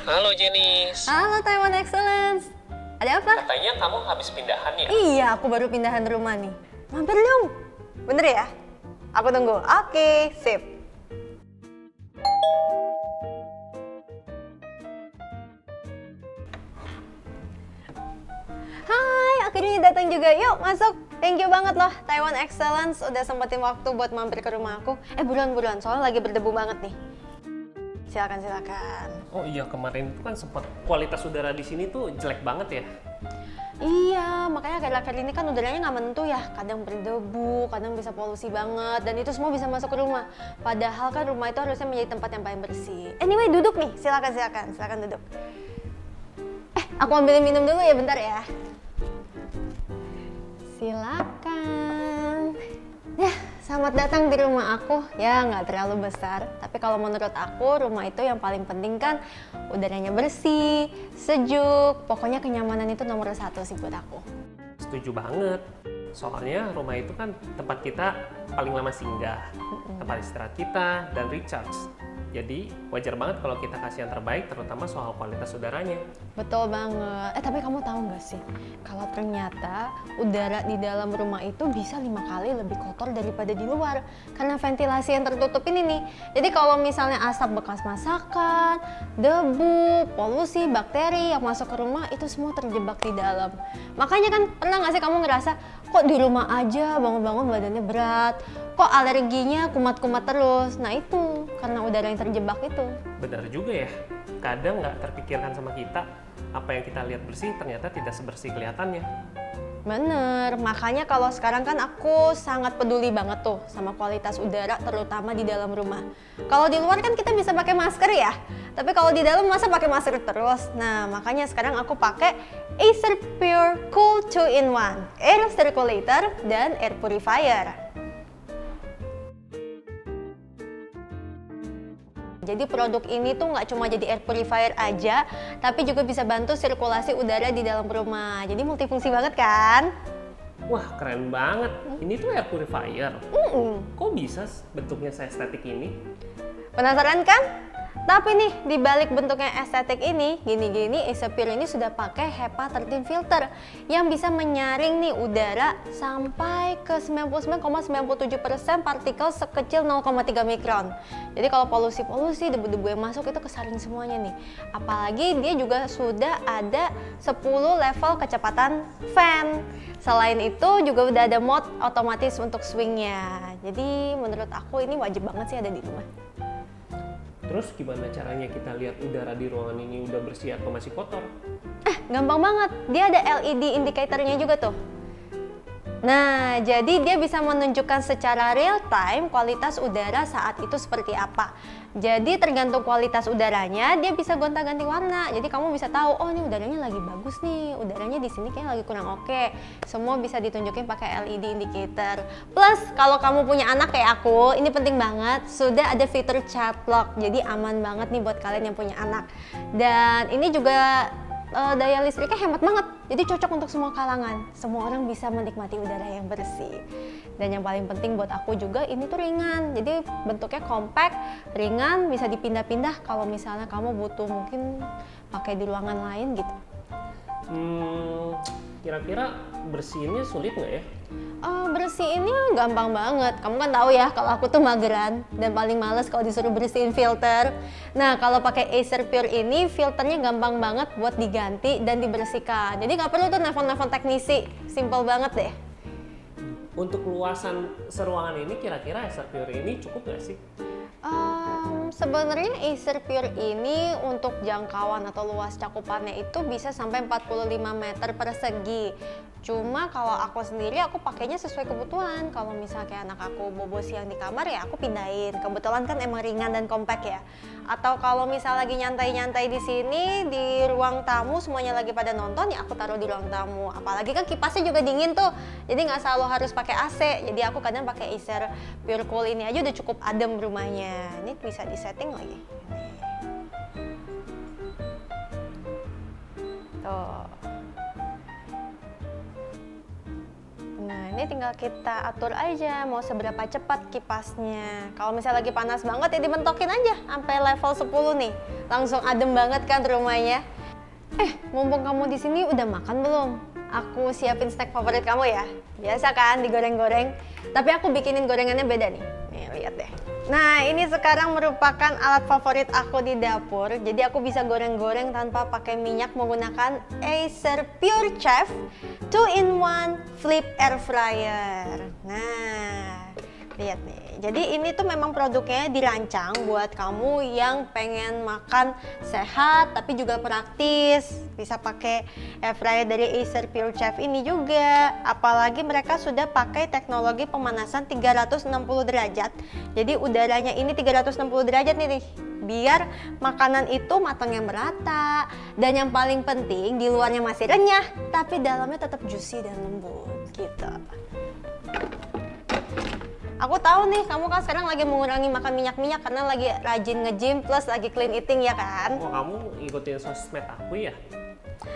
Halo Jenis. Halo Taiwan Excellence. Ada apa? Katanya kamu habis pindahan ya? Iya, aku baru pindahan rumah nih. Mampir dong. Bener ya? Aku tunggu. Oke, sip. Hai, akhirnya datang juga. Yuk, masuk. Thank you banget loh, Taiwan Excellence udah sempetin waktu buat mampir ke rumah aku. Buruan, soalnya lagi berdebu banget nih. Silakan. Oh iya, kemarin itu kan sempat kualitas udara di sini tuh jelek banget ya. Iya, makanya akhir-akhir ini kan udaranya nggak menentu ya. Kadang berdebu, kadang bisa polusi banget, dan itu semua bisa masuk ke rumah. Padahal kan rumah itu harusnya menjadi tempat yang paling bersih. Anyway, duduk nih. Silakan duduk. Aku ambilin minum dulu ya, bentar ya. Silakan. Ya, selamat datang di rumah aku. Ya, nggak terlalu besar, tapi kalau menurut aku rumah itu yang paling penting kan udaranya bersih, sejuk. Pokoknya kenyamanan itu nomor satu sih buat aku. Setuju banget. Soalnya rumah itu kan tempat kita paling lama singgah, tempat istirahat kita, dan recharge. Jadi wajar banget kalau kita kasih yang terbaik, terutama soal kualitas udaranya. Betul banget. Tapi kamu tahu nggak sih, kalau ternyata udara di dalam rumah itu bisa 5 kali lebih kotor daripada di luar karena ventilasi yang tertutup ini nih. Jadi kalau misalnya asap bekas masakan, debu, polusi, bakteri yang masuk ke rumah itu semua terjebak di dalam. Makanya kan pernah nggak sih kamu ngerasa kok di rumah aja bangun-bangun badannya berat, kok alerginya kumat-kumat terus. Nah itu karena udara yang terjebak itu. Benar juga ya, kadang nggak terpikirkan sama kita, apa yang kita lihat bersih ternyata tidak sebersih kelihatannya. Bener, makanya kalau sekarang kan aku sangat peduli banget tuh sama kualitas udara, terutama di dalam rumah. Kalau di luar kan kita bisa pakai masker ya, tapi kalau di dalam masa pakai masker terus. Nah, makanya sekarang aku pakai Acer Pure Cool 2-in-1, Air Circulator dan Air Purifier. Jadi produk ini tuh nggak cuma jadi air purifier aja, tapi juga bisa bantu sirkulasi udara di dalam rumah. Jadi multifungsi banget kan? Wah, keren banget. Ini tuh air purifier. Kok bisa bentuknya seestetik ini? Penasaran kan? Tapi nih, di balik bentuknya estetik ini, gini-gini, Acer Pure ini sudah pakai HEPA 13 filter yang bisa menyaring nih udara sampai ke 99,97% partikel sekecil 0,3 mikron. Jadi kalau polusi-polusi, debu-debu yang masuk itu kesaring semuanya nih. Apalagi dia juga sudah ada 10 level kecepatan fan. Selain itu juga udah ada mode otomatis untuk swingnya. Jadi menurut aku ini wajib banget sih ada di rumah. Terus gimana caranya kita lihat udara di ruangan ini udah bersih atau masih kotor? Gampang banget, dia ada LED indicatornya juga tuh. Nah, jadi dia bisa menunjukkan secara real time kualitas udara saat itu seperti apa. Jadi tergantung kualitas udaranya, dia bisa gonta-ganti warna. Jadi kamu bisa tahu, oh ini udaranya lagi bagus nih, udaranya di sini kayaknya lagi kurang oke. Semua bisa ditunjukin pakai LED indicator. Plus, kalau kamu punya anak kayak aku, ini penting banget, sudah ada fitur child lock. Jadi aman banget nih buat kalian yang punya anak. Dan ini juga daya listriknya hemat banget, jadi cocok untuk semua kalangan. Semua orang bisa menikmati udara yang bersih. Dan yang paling penting buat aku juga, ini tuh ringan. Jadi bentuknya compact, ringan, bisa dipindah-pindah kalau misalnya kamu butuh mungkin pakai di ruangan lain gitu. Kira-kira bersihinnya sulit nggak ya? Bersihinnya gampang banget. Kamu kan tahu ya kalau aku tuh mageran dan paling males kalau disuruh bersihin filter. Nah, kalau pakai Acer Pure ini filternya gampang banget buat diganti dan dibersihkan. Jadi nggak perlu tuh nelfon-nelfon teknisi. Simple banget deh. Untuk luasan seruangan ini kira-kira Acer Pure ini cukup nggak sih? Sebenarnya Acer Pure ini untuk jangkauan atau luas cakupannya itu bisa sampai 45 meter persegi. Cuma kalau aku sendiri aku pakainya sesuai kebutuhan. Kalau misalnya kayak anak aku bobo siang di kamar ya aku pindahin. Kebetulan kan emang ringan dan compact ya. Atau kalau misal lagi nyantai-nyantai di sini di ruang tamu semuanya lagi pada nonton ya aku taruh di ruang tamu. Apalagi kan kipasnya juga dingin tuh. Jadi nggak selalu harus pakai AC. Jadi aku kadang pakai Acer Pure Cool ini aja udah cukup adem rumahnya. Ini bisa disetting lagi. Tuh. Nah, ini tinggal kita atur aja mau seberapa cepat kipasnya. Kalau misalnya lagi panas banget ya dibentokin aja sampai level 10 nih. Langsung adem banget kan rumahnya. Mumpung kamu di sini udah makan belum? Aku siapin snack favorit kamu ya. Biasa kan digoreng-goreng. Tapi aku bikinin gorengannya beda nih. Nih lihat deh. Nah ini sekarang merupakan alat favorit aku di dapur. Jadi aku bisa goreng-goreng tanpa pakai minyak menggunakan Acer Pure Chef 2-in-1 Flip Air Fryer. Nah lihat nih. Jadi ini tuh memang produknya dirancang buat kamu yang pengen makan sehat tapi juga praktis. Bisa pakai air fryer dari Acer Pure Chef ini juga. Apalagi mereka sudah pakai teknologi pemanasan 360 derajat. Jadi udaranya ini 360 derajat nih. Biar makanan itu matangnya merata. Dan yang paling penting di luarnya masih renyah tapi dalamnya tetap juicy dan lembut gitu. Aku tahu nih, kamu kan sekarang lagi mengurangi makan minyak-minyak karena lagi rajin nge-gym plus lagi clean eating ya kan? Oh, kamu ngikutin sosmed aku ya?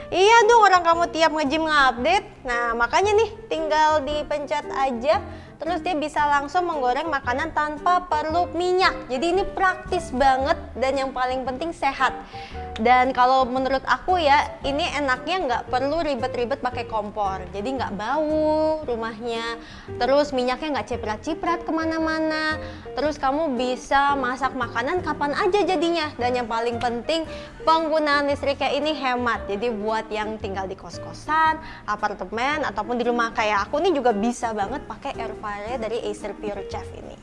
Iya dong, orang kamu tiap nge-gym nge-update. Nah, makanya nih tinggal dipencet aja terus dia bisa langsung menggoreng makanan tanpa perlu minyak. Jadi ini praktis banget dan yang paling penting sehat. Dan kalau menurut aku ya, ini enaknya nggak perlu ribet-ribet pakai kompor. Jadi nggak bau rumahnya, terus minyaknya nggak ciprat-ciprat kemana-mana. Terus kamu bisa masak makanan kapan aja jadinya. Dan yang paling penting, penggunaan listriknya ini hemat. Jadi buat yang tinggal di kos-kosan, apartemen, ataupun di rumah kayak aku nih juga bisa banget pakai air fryer dari Acer Pure Chef ini.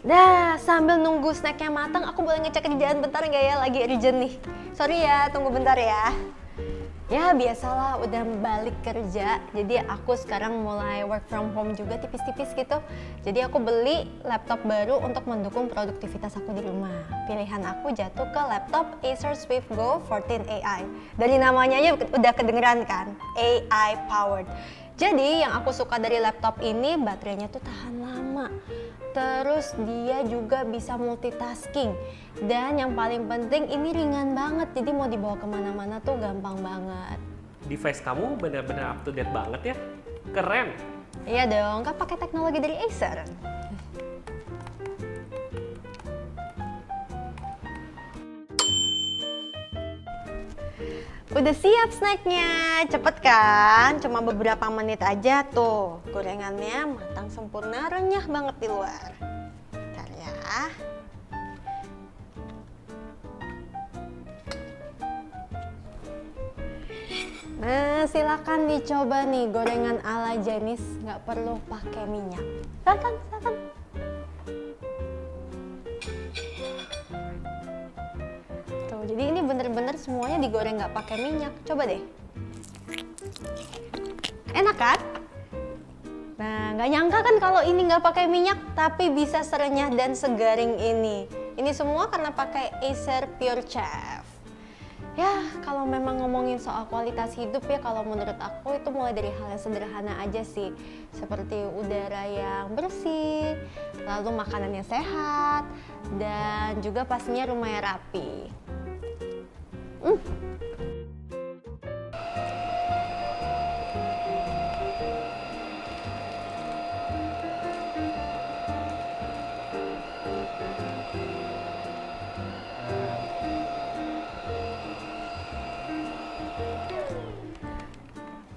Dah, sambil nunggu snacknya matang, aku boleh ngecek kerjaan bentar nggak ya? Lagi urgent nih. Sorry ya, tunggu bentar ya. Ya biasalah, udah balik kerja. Jadi aku sekarang mulai work from home juga tipis-tipis gitu. Jadi aku beli laptop baru untuk mendukung produktivitas aku di rumah. Pilihan aku jatuh ke laptop Acer Swift Go 14 AI. Dari namanya aja udah kedengeran kan? AI powered. Jadi yang aku suka dari laptop ini baterainya tuh tahan lama. Terus dia juga bisa multitasking. Dan yang paling penting ini ringan banget. Jadi mau dibawa kemana-mana tuh gampang banget. Device kamu benar-benar up to date banget ya? Keren! Iya dong, kan pakai teknologi dari Acer. Udah siap snacknya, cepet kan? Cuma beberapa menit aja tuh. Gorengannya matang sempurna, renyah banget di luar. Bentar ya. Nah, silakan dicoba nih gorengan ala Janice, nggak perlu pakai minyak. Silakan, silakan. Tuh, jadi ini bener-bener semuanya digoreng nggak pakai minyak. Coba deh. Enak kan? Nah, nggak nyangka kan kalau ini nggak pakai minyak, tapi bisa serenyah dan segaring ini. Ini semua karena pakai Acer Pure Chef. Ya, kalau memang ngomongin soal kualitas hidup ya, kalau menurut aku itu mulai dari hal yang sederhana aja sih. Seperti udara yang bersih, lalu makanan yang sehat, dan juga pastinya rumah yang rapi.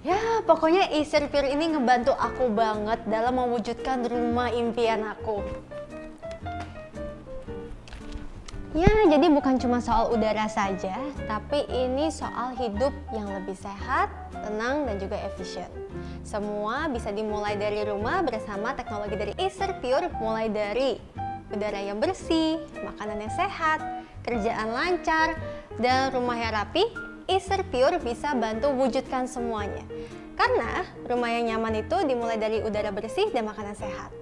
Ya, pokoknya Acer Pure ini ngebantu aku banget dalam mewujudkan rumah impian aku. Ya, jadi bukan cuma soal udara saja, tapi ini soal hidup yang lebih sehat, tenang, dan juga efisien. Semua bisa dimulai dari rumah bersama teknologi dari Acer Pure, mulai dari udara yang bersih, makanan yang sehat, kerjaan lancar, dan rumah yang rapi. Acer Pure bisa bantu wujudkan semuanya. Karena rumah yang nyaman itu dimulai dari udara bersih dan makanan sehat.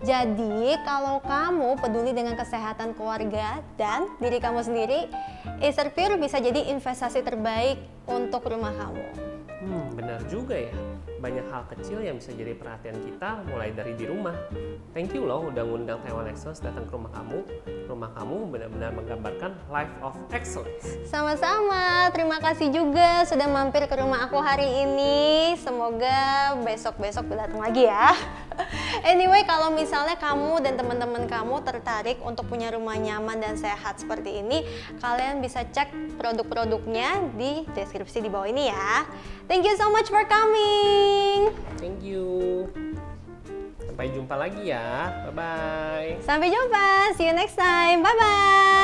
Jadi kalau kamu peduli dengan kesehatan keluarga dan diri kamu sendiri, Acer Pure bisa jadi investasi terbaik untuk rumah kamu. Benar juga ya. Banyak hal kecil yang bisa jadi perhatian kita mulai dari di rumah. Thank you loh udah ngundang Taiwan Excellence datang ke rumah kamu. Rumah kamu benar-benar menggambarkan life of excellence. Sama-sama, terima kasih juga sudah mampir ke rumah aku hari ini. Semoga besok-besok datang lagi ya. Anyway, kalau misalnya kamu dan teman-teman kamu tertarik untuk punya rumah nyaman dan sehat seperti ini, kalian bisa cek produk-produknya di deskripsi di bawah ini ya. Thank you so much for coming. Thank you. Sampai jumpa lagi ya. Bye-bye. Sampai jumpa. See you next time. Bye-bye.